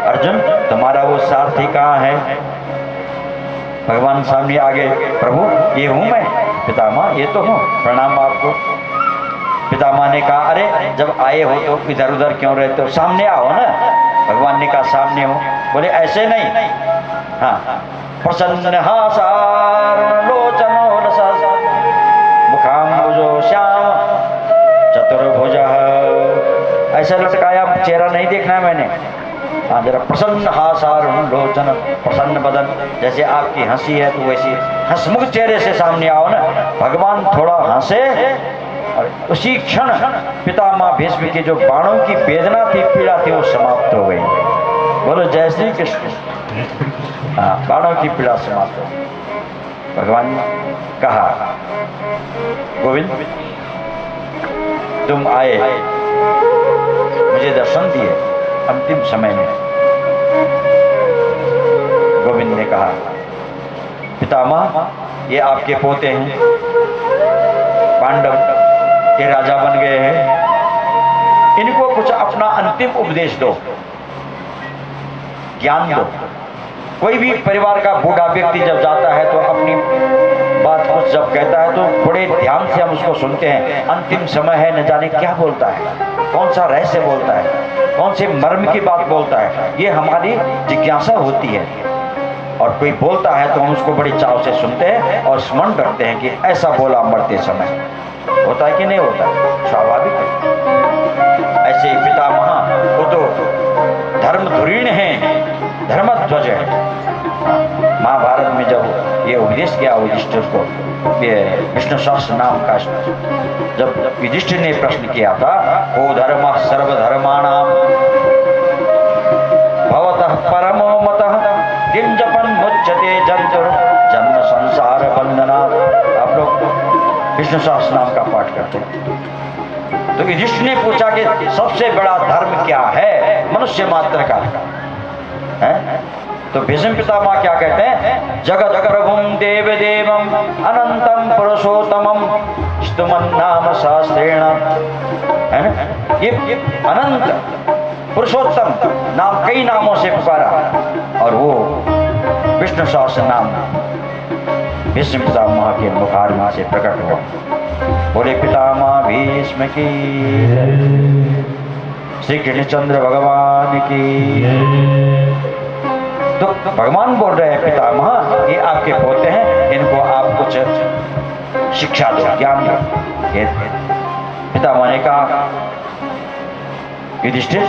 अर्जुन तुम्हारा वो सारथी कहाँ है? भगवान सामने आ गए, प्रभु ये हूँ मैं। पितामह ये तो हूँ, प्रणाम आपको। पितामह ने कहा अरे जब आए हो तो इधर उधर क्यों रहते हो, सामने आओ ना। भगवान ने कहा सामने हो। बोले ऐसे नहीं, हाँ, प्रसन्न हासार लोचनो मुखाम्बुजो श्याम चतुर्भुज, ऐसा लटकाया चेहरा नहीं देखना है मैंने। हाँ, जरा प्रसन्न हासार लोचन, प्रसन्न बदन, जैसे आपकी हंसी है तो वैसी हंसमुख चेहरे से सामने आओ ना। भगवान थोड़ा हंसे और उसी क्षण पितामह भीष्म की जो बाणों की वेदना थी, पीड़ा थी, वो समाप्त हो गई। बोलो जय श्री कृष्ण। हाँ, बाणों की पीड़ा समाप्त हो गई। भगवान ने कहा गोविंद तुम आए, मुझे दर्शन दिए अंतिम समय में। गोविंद ने कहा पितामह ये आपके पोते हैं, पांडव के राजा बन गए हैं, इनको कुछ अपना अंतिम उपदेश दो, ज्ञान दो। कोई भी परिवार का बूढ़ा व्यक्ति जब जाता है तो अपनी बात कुछ जब कहता है तो बड़े ध्यान से हम उसको सुनते हैं। अंतिम समय है, न जाने क्या बोलता है, कौन सा रहस्य बोलता है, कौन से मर्म की बात बोलता है, ये हमारी जिज्ञासा होती है। और कोई बोलता है तो हम उसको बड़ी चाव से सुनते हैं और स्मरण रखते हैं कि ऐसा बोला मरते समय। होता है कि नहीं होता? स्वाभाविक है। ऐसे ही पितामह वो तो धर्म धुरीण है, धर्मध्वज है। महाभारत में जब ये उपदेश किया युधिष्ठिर को विष्णु सहस्त्र नाम का जब युधिष्ठिर ने प्रश्न किया था, को धर्म सर्वधर्माणाम भवतः परमो मतः किं जपन मुच्यते जंतुर जन्म संसार बंधनात्। आप लोग विष्णु सहस्त्र नाम का पाठ करते हैं। तो युधिष्ठिर ने पूछा कि सबसे बड़ा धर्म क्या है मनुष्य मात्र का है? तो भीष्म पितामह क्या कहते हैं, जगत प्रभुम देव देवम अनंतम पुरुषोत्तमम स्तुमन नाम सहस्रेण, है ना? ये अनंत पुरुषोत्तम नाम कई नामों से पुकारा और वो विष्णु सहस्त्र नाम भीष्म पितामह के मुखारविंद से प्रकट हुआ। बोले पितामह भीष्म की, श्री कृष्णचंद्र भगवान की। तो भगवान बोल रहे हैं पितामह ये आपके पोते हैं, इनको आप कुछ शिक्षा दो, ज्ञान दो। पितामह ने कहा युधिष्ठिर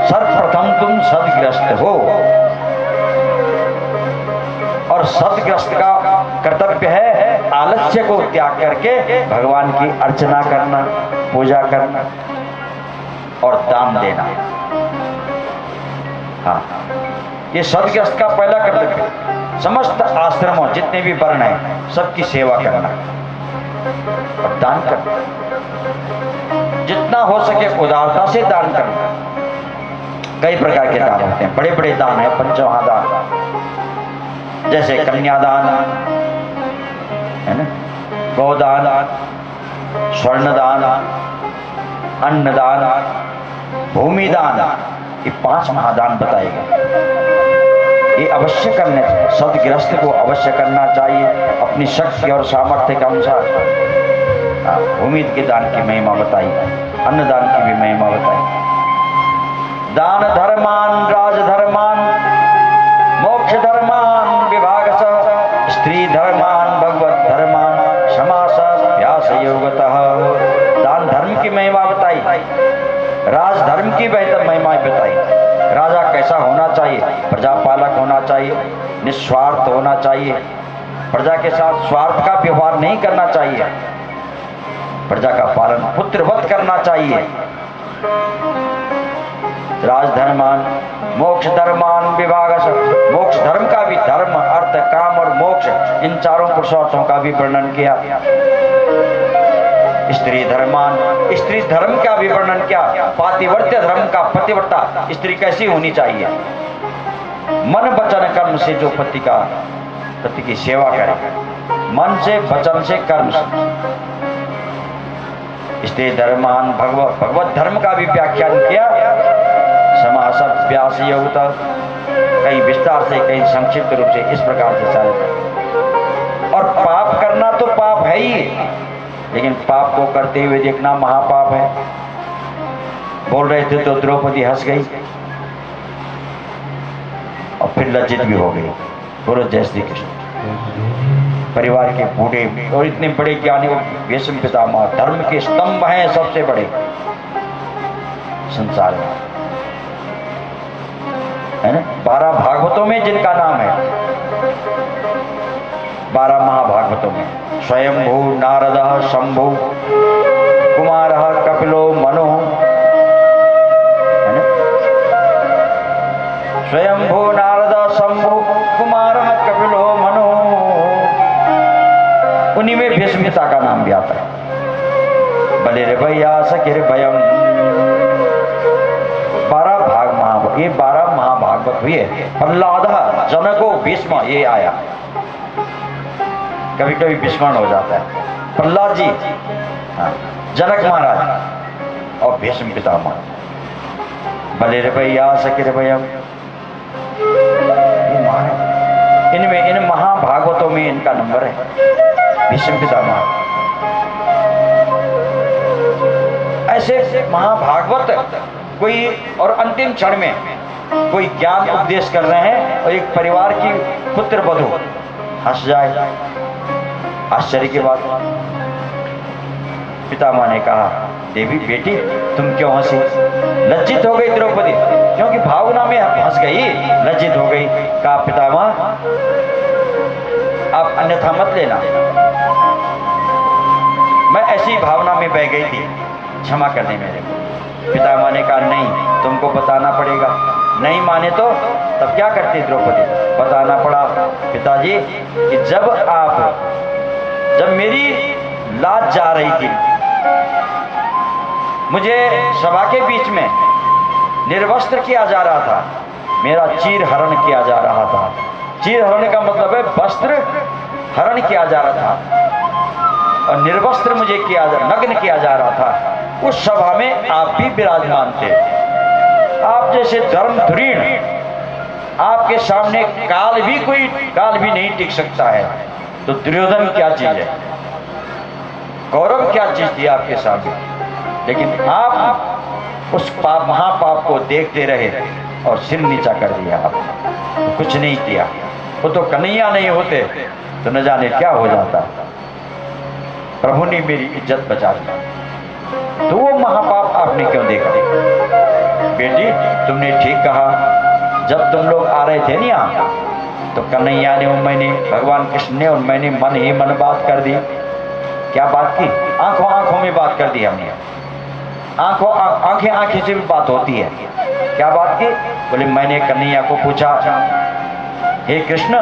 सर्वप्रथम तुम सदग्रस्त हो और सदग्रस्त का कर्तव्य है आलस्य को त्याग करके भगवान की अर्चना करना, पूजा करना और दान देना। हाँ, ये सदग्रस्त का पहला कर्तव्य। समस्त आश्रमों जितने भी वर्ण हैं सबकी सेवा करना और दान करना, जितना हो सके उदारता से दान करना। कई प्रकार के दान होते हैं, बड़े बड़े दान है पंचमहादान, जैसे कन्यादान है ना, गोदान, स्वर्णदान, अन्नदान, भूमिदान, ये 5 महादान बताए गए। ये अवश्य करने चाहिए, सदगृहस्थ को अवश्य करना चाहिए अपनी शक्ति और सामर्थ्य के अनुसार। भूमि के दान की महिमा बताई, अन्नदान की भी महिमा बताई। दान धर्मान राजधर्मान मोक्ष धर्मान विभागशः स्त्री धर्मान भगवत धर्मान समास व्यास योगतः। दान धर्म की महिमा बताई, राजधर्म की बेहतर महिमा बताई। राजा कैसा होना चाहिए, प्रजापालक होना चाहिए, निस्वार्थ होना चाहिए, प्रजा के साथ स्वार्थ का व्यवहार नहीं करना चाहिए, प्रजा का पालन पुत्रवत करना चाहिए। राजधर्मान मोक्ष धर्मान विभागश, मोक्ष धर्म का भी, धर्म अर्थ काम और मोक्ष इन चारों पुरुषार्थों का भी वर्णन किया। स्त्री धर्मान, स्त्री धर्म का भी वर्णन किया। पातिव्रत्य धर्म का, पतिव्रता स्त्री कैसी होनी चाहिए, मन वचन कर्म से जो पति की सेवा करे, मन से वचन से कर्म से। स्त्री धर्मान भगवत धर्म का भी व्याख्यान किया। समास व्यास योग, कहीं विस्तार से कहीं संक्षिप्त रूप से इस प्रकार से सारे। और पाप करना तो पाप है ही, लेकिन पाप को करते हुए देखना महापाप है। बोल रहे थे तो द्रौपदी हंस गई और फिर लज्जित भी हो गई। बोलो जय श्री कृष्ण। परिवार के बूढ़े और इतने बड़े ज्ञानी भीष्म पितामह धर्म के स्तंभ हैं, सबसे बड़े संसार में, है ना। 12 भागवतों में जिनका नाम है, 12 महाभागवतों में स्वयंभू नारद शंभु कुमार कपिलो मनु, है ना। स्वयंभू नारद शंभु कुमार कपिलो मनु, उन्हीं में भीष्म पिता का नाम भी आता है। बलिर्भया सखिर भयम, 12 भाग महाभारत, ये 12 महाभागवत हुए। प्रहलाद जनको भीष्म ये आया, कभी कभी विस्मरण हो जाता है। प्रहलाद जी, जनक महाराज और भीष्म पितामह। बलिर्भया सखिर भयम, इनमें इन महाभागवतों में इनका नंबर है भीष्म पितामह। ऐसे महाभागवत कोई और अंतिम क्षण में कोई ज्ञान उपदेश कर रहे हैं और एक परिवार की पुत्र वधू हंस जाए, आश्चर्य की बात। पितामह ने कहा, देवी बेटी तुम क्यों हंसी? लज्जित हो गई द्रौपदी, क्योंकि भावना में हंस गई, लज्जित हो गई। कहा पितामह आप अन्यथा मत लेना। मैं ऐसी भावना में बह गई थी, क्षमा करने मेरे को। पितामह ने कहा नहीं, तुमको बताना पड़ेगा। नहीं माने तो तब क्या करती द्रौपदी? बताना पड़ा पिताजी कि जब मेरी लाज जा रही थी, मुझे सभा के बीच में निर्वस्त्र किया जा रहा था, मेरा चीर हरण किया जा रहा था। चीर हरण का मतलब है वस्त्र हरण किया जा रहा था और निर्वस्त्र मुझे नग्न किया जा रहा था। उस सभा में आप भी विराजमान थे। आप जैसे धर्म धुरीण, आपके सामने काल भी नहीं टिक सकता है, तो दुर्योधन क्या चीज है, कौरव क्या चीज थी आपके सामने। लेकिन आप उस महापाप को देखते रहे और सिर नीचा कर दिया। आप कुछ नहीं किया। वो तो कन्हैया नहीं होते तो न जाने क्या हो जाता। प्रभु ने मेरी इज्जत बचा दी। तो वो महापाप आपने क्यों देखा? बेटी, तुमने ठीक कहा। जब तुम लोग आ रहे थे ना यहाँ, तो कन्हैया ने और मैंने, भगवान कृष्ण ने और मैंने मन ही मन बात कर दी। क्या बात की? आंखों आंखों में बात कर दी हमने। आंखें से भी बात होती है। क्या बात की? बोले मैंने कन्हैया को पूछा, हे कृष्ण,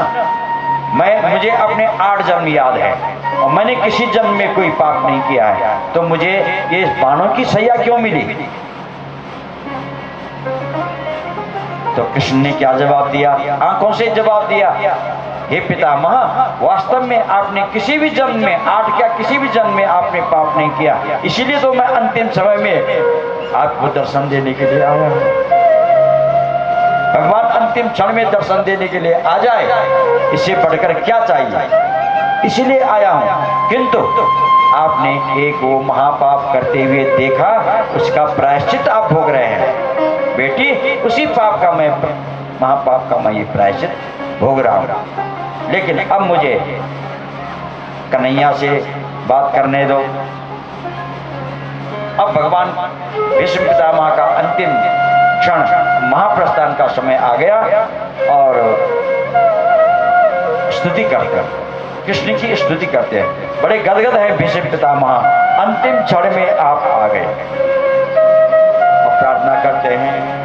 मुझे अपने 8 जन्म याद है और मैंने किसी जन्म में कोई पाप नहीं किया है, तो मुझे ये बाणों की सैया क्यों मिली? तो कृष्ण ने क्या जवाब दिया? आंखों से जवाब दिया, हे पितामह, वास्तव में आपने किसी भी जन्म में, 8 क्या किसी भी जन्म में आपने पाप नहीं किया। इसीलिए तो मैं अंतिम समय में आपको दर्शन देने के लिए आया हूं। भगवान अंतिम क्षण में दर्शन देने के लिए आ जाए, इससे बढ़कर क्या चाहिए? इसीलिए आया हूं। किंतु आपने एक वो महापाप करते हुए देखा, उसका प्रायश्चित आप भोग रहे हैं। बेटी, उसी पाप का महापाप का मैं ये प्रायश्चित भोग रहा हूं। लेकिन अब मुझे कन्हैया से बात करने दो। अब भगवान भीष्म पितामह का अंतिम क्षण, महाप्रस्थान का समय आ गया और स्तुति करते हैं, कृष्ण की स्तुति करते हैं। बड़े गदगद हैं भीष्म पितामह, अंतिम क्षण में आप आ गए और प्रार्थना करते हैं,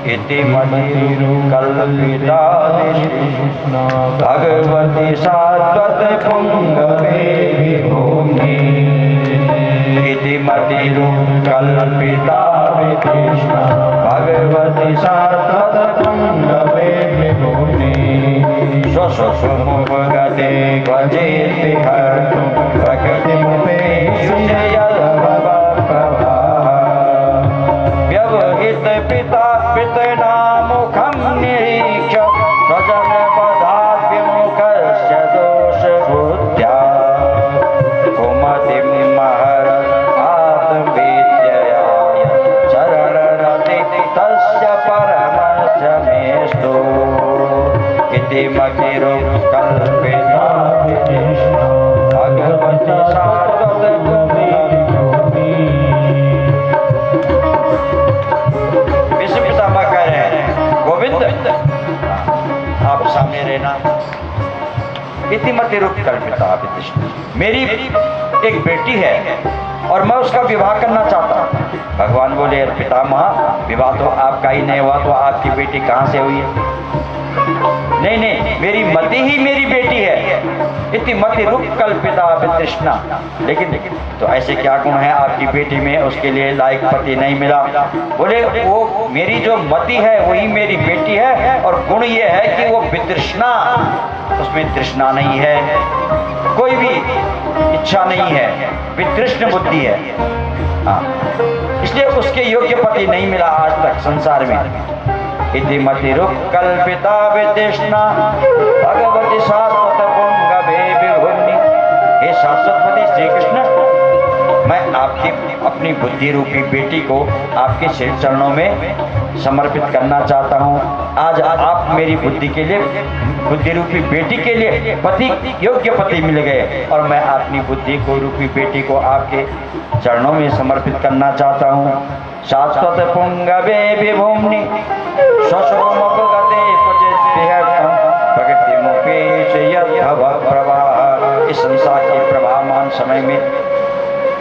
इति मतिरु कल्पिता भगवती सात्वत पुंगवे विभूमि। इति मतिरु कल्पिता भगवती सात्वत पुंगवे विभूमि। स्वस्वमुपगते क्वचित् हर्तुं प्रकृतिमुपे व्यवहित पिता पितृनामुखं निरीक्ष्य स्वजन पदाद्विमुखस्य दोषबुद्ध्या कुमतिं महरत् आत्मविद्यया शरणरति तस्य परमस्य मेस्तु। इति मतिरु कल्पिता भगवती सात्वत आप सामने रहना। इतिमति रूप कल्पिता, मेरी एक बेटी है और मैं उसका विवाह करना चाहता हूँ। भगवान बोले, पितामह, विवाह तो आपका ही नहीं हुआ, तो आपकी बेटी कहाँ से हुई है? नहीं, मेरी मति ही मेरी बेटी है। इति मति रूप कल्पिता वितृष्णा। लेकिन तो ऐसे क्या गुण है आपकी बेटी में, उसके लिए लायक पति नहीं मिला? बोले, वो मेरी जो मति है वही मेरी बेटी है, और गुण ये है कि वो वितृष्णा, उसमें तृष्णा नहीं है, कोई भी इच्छा नहीं है, वितृष्ण बुद्धि है। हाँ, इसलिए उसके योग्य पति नहीं मिला आज तक संसार में। इति मतिरुप कल्पिता वितृष्णा भगवती शाश्वत पुंगवे विभूमि। हे शाश्वतपति श्री कृष्ण, मैं आपकी अपनी बुद्धि रूपी बेटी को आपके श्री चरणों में समर्पित करना चाहता हूँ। आज आप मेरी बुद्धि के लिए, बुद्धि रूपी बेटी के लिए पति, योग्य पति मिल गए, और मैं अपनी बुद्धि को रूपी बेटी को आपके चरणों में समर्पित करना चाहता हूँ। शाश्वत पुंगवे विभूमि स्वशोमपगते प्रकृति संसार के प्रभावमान समय में,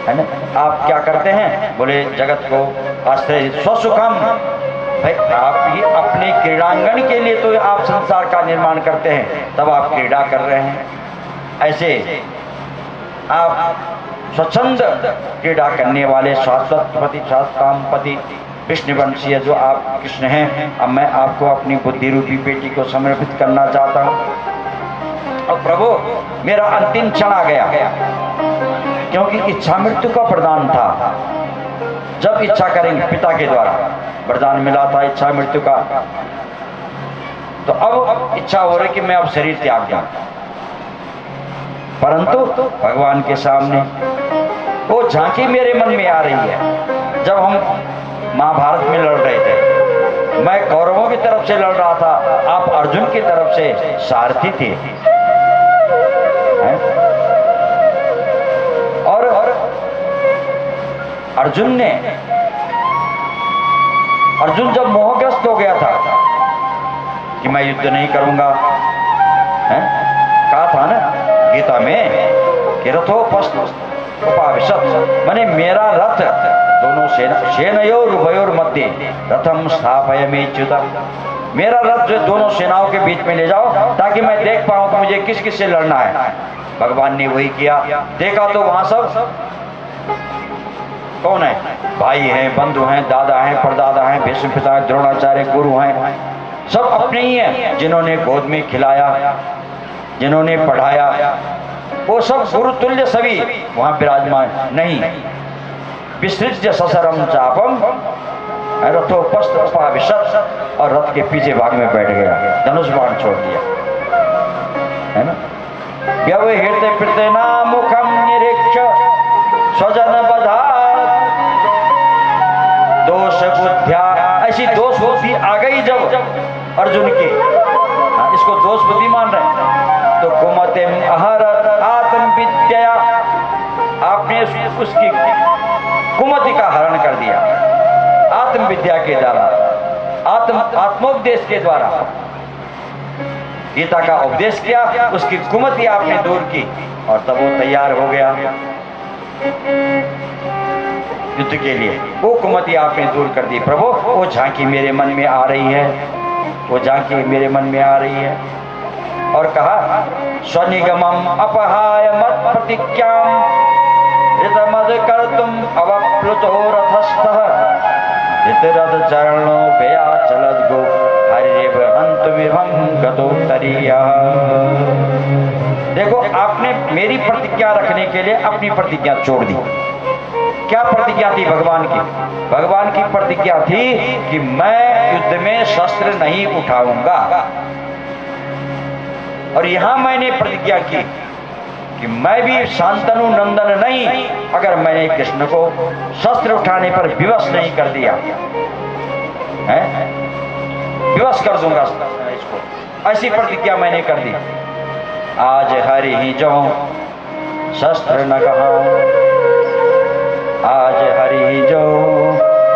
है ना, आप क्या करते हैं? बोले जगत को आश्रय स्वसुखम। भाई आप ही अपने क्रीड़ांगन के लिए तो आप संसार का निर्माण करते हैं, तब आप क्रीड़ा कर रहे हैं। ऐसे आप स्वच्छंद क्रीड़ा करने वाले शाश्वत पति, शाश्वताम पति, विष्णुवंशीय जो आप कृष्ण हैं, अब मैं आपको अपनी बुद्धि रूपी बेटी को समर्पित करना चाहता हूँ। और प्रभु मेरा अंतिम क्षण आ गया, क्योंकि इच्छा मृत्यु का प्रदान था। जब इच्छा करेंगे, पिता के द्वारा वरदान मिला था इच्छा मृत्यु का, तो अब इच्छा हो रही कि मैं अब शरीर त्याग दूं। परंतु भगवान के सामने वो झांकी मेरे मन में आ रही है। जब हम महाभारत में लड़ रहे थे, मैं कौरवों की तरफ से लड़ रहा था, आप अर्जुन की तरफ से सारथी थे। और अर्जुन जब मोहग्रस्त हो गया था कि मैं युद्ध नहीं करूंगा, कहा था ना गीता में कि रथोपस्थ उपाविशत्, माने मेरा रथ दोनों सेनयोर उभयोर मध्य रथम स्थापयाम्यच्युत, मेरा रथ जो दोनों सेनाओं के बीच में ले जाओ ताकि मैं देख पाऊं कि मुझे किस किस से लड़ना है। भगवान ने वही किया। देखा तो वहां सब कौन है? भाई हैं, बंधु हैं, दादा हैं, परदादा हैं, भीष्म पिता हैं, द्रोणाचार्य गुरु हैं, सब अपने ही हैं। जिन्होंने गोद में खिलाया, जिन्होंने पढ़ाया, वो सब गुरु तुल्य सभी वहां विराजमान नहीं। विसृज्य ससरम चापम रथोपस्थ उपाविशत्, और रथ के पीछे भाग में बैठ गया, धनुष बाण छोड़ दिया, है ना। व्यवहृत प्रतना मुखम निरीक्ष स्वजन बधात दोष बुद्धिया, ऐसी दोष बुद्धि आ गई जब अर्जुन की, इसको दोष बुद्धि मान रहे हैं, तो कुमते अहरत आत्म विद्या, आपने उसकी कुमति का हरण कर दिया आत्म विद्या के द्वारा, आत्मोपदेश के द्वारा गीता का उपदेश किया, उसकी कुमति आपने दूर की, और तब वो तैयार हो गया युद्ध के लिए। वो कुमति आपने दूर कर दी प्रभु। वो झांकी मेरे मन में आ रही है, वो झांकी मेरे मन में आ रही है। और कहा स्वनिगमम अपहाय मत प्रतिज्ञाम ऋतमद कर्तुम अवप्लुतो रथस्थः ऋतरथ चरणो भया चलद गो हरिव हंतुमिभं गतोत्तरीय। देखो आपने मेरी प्रतिज्ञा रखने के लिए अपनी प्रतिज्ञा छोड़ दी। क्या प्रतिज्ञा थी भगवान की? भगवान की प्रतिज्ञा थी कि मैं युद्ध में शस्त्र नहीं उठाऊंगा। और यहां मैंने प्रतिज्ञा की कि मैं भी शांतनु नंदन नहीं, अगर मैंने कृष्ण को शस्त्र उठाने पर विवश नहीं कर दिया है, विवश कर दूंगा इसको, ऐसी प्रतिज्ञा मैंने कर दी। आज हरि ही जो शस्त्र न कहाऊं, आज हरि ही जो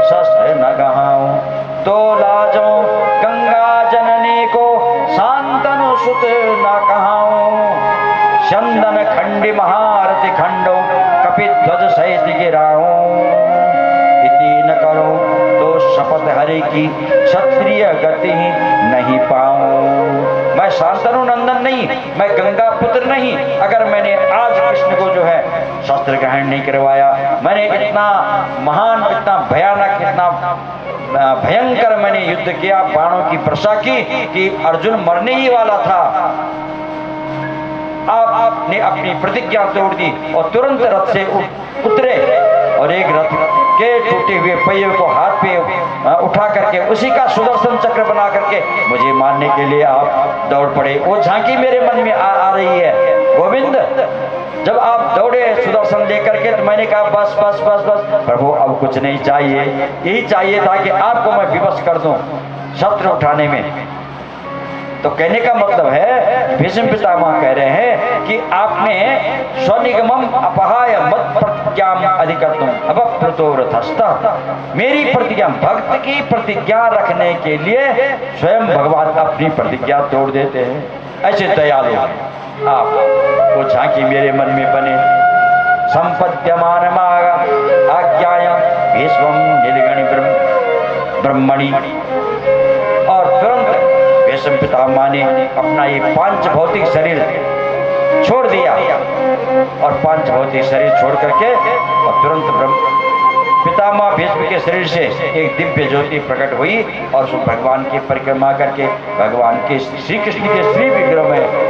शस्त्र न कहाऊं, तो लाजो गंगा जननी को शांतनु सुत न कहाऊं। चंदन खंडी महारथी खंडो कपिध्वज सहित गिराऊं। इति न करो तो शपथ हरि की क्षत्रिय गति नहीं पाऊं। मैं शांतनु नंदन नहीं, मैं गंगा पुत्र नहीं, अगर मैंने आज कृष्ण को जो है शस्त्र ग्रहण नहीं करवाया, मैंने इतना महान, इतना भयानक, इतना भयंकर मैंने युद्ध किया, बाणों की वर्षा की कि अर्जुन मरने ही वाला था। आपने अपनी प्रतिज्ञा तोड़ दी और तुरंत रथ से उतरे और एक रथ के टूटे हुए पहिए को हाथ पे उठा करके उसी का सुदर्शन चक्र बना करके मुझे मारने के लिए आप दौड़ पड़े। वो झांकी मेरे मन में आ रही है, गोविंद जब आप दौड़े सुदर्शन लेकर के, तो मैंने कहा बस बस बस बस प्रभु अब कुछ नहीं चाहिए, यही चाहिए था कि आपको मैं विवश कर दूं शस्त्र उठाने में। तो कहने का मतलब है, भीष्म पितामह कह रहे हैं कि आपने स्वनिगमम अपहाय मत प्रतिज्ञाम अधिकर्तुम अवप्लुतो रथस्थः, मेरी प्रतिज्ञा, भक्त की प्रतिज्ञा रखने के लिए स्वयं भगवान अपनी प्रतिज्ञा तोड़ देते हैं। ऐसे दयालु आप वो झांकी मेरे मन में बने। संपद्यमान आज्ञाया भीष्मं नीलगणि ब्रह्मणि। और तुरंत भीष्म पितामह ने अपना ये पांच भौतिक शरीर छोड़ दिया और पांच भौतिक शरीर छोड़ करके और तुरंत पितामह भीष्म के शरीर से एक दिव्य ज्योति प्रकट हुई और उसको भगवान की परिक्रमा करके भगवान के श्री कृष्ण के श्री विग्रह में